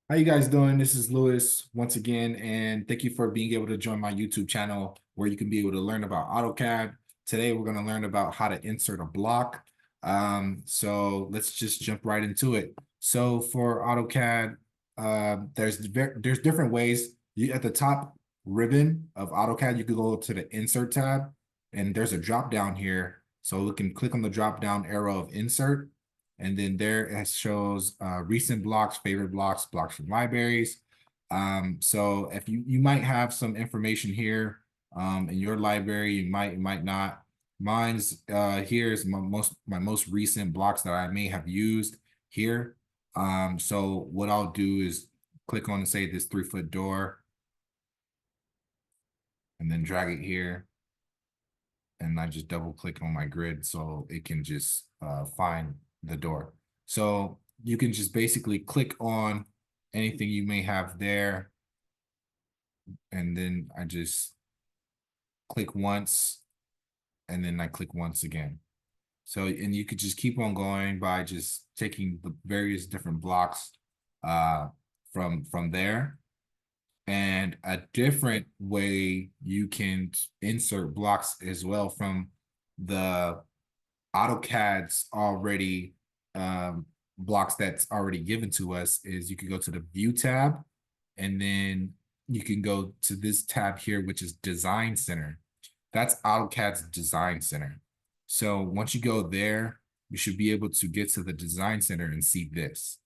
How you guys doing? This is Lewis once again, and thank you for being able to join my YouTube channel where you can be able to learn about AutoCAD. Today, we're going to learn about how to insert a block. So let's just jump right into it. So for AutoCAD, there's different ways. You at the top ribbon of AutoCAD, you could go to the Insert tab, and there's a drop down here. So we can click on the drop down arrow of Insert. And then there it shows recent blocks, favorite blocks, blocks from libraries. So if you might have some information here in your library, you might not. Mine's here is my most recent blocks that I may have used here. So what I'll do is click on, say, this 3-foot door and then drag it here. And I just double click on my grid so it can just find the door. So you can just basically click on anything you may have there. And then I just click once and then I click once again. So, and you could just keep on going by just taking the various different blocks from there. And a different way you can insert blocks as well from the AutoCAD's already blocks that's already given to us is you can go to the View tab, and then you can go to this tab here, which is Design Center. That's AutoCAD's Design Center. So once you go there, you should be able to get to the Design Center and see this.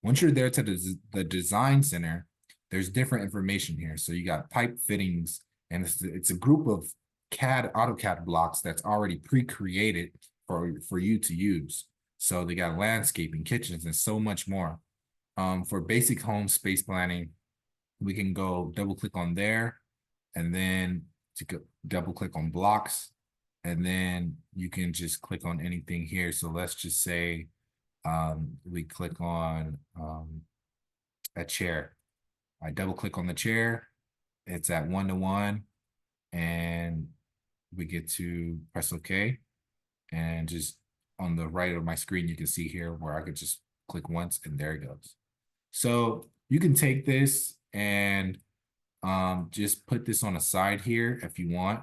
Once you're there to the Design Center, there's different information here. So you got pipe fittings, and it's a group of AutoCAD blocks that's already pre-created for you to use. So they got landscaping, kitchens, and so much more. For basic home space planning, we can go double click on there, and then to go double click on blocks, and then you can just click on anything here. So let's just say we click on a chair. I double click on the chair. It's at 1-to-1, and we get to press OK. And just on the right of my screen, you can see here where I could just click once and there it goes. So you can take this and just put this on a side here if you want,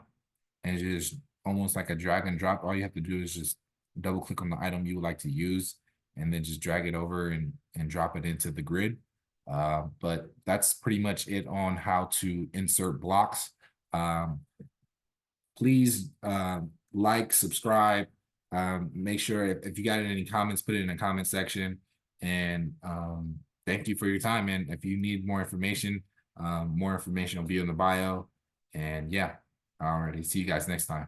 and just almost like a drag and drop. All you have to do is just double click on the item you would like to use and then just drag it over and drop it into the grid. But that's pretty much it on how to insert blocks. Please like, subscribe, make sure if you got any comments, put it in the comment section. And thank you for your time. And if you need more information will be in the bio. And yeah, alrighty, see you guys next time.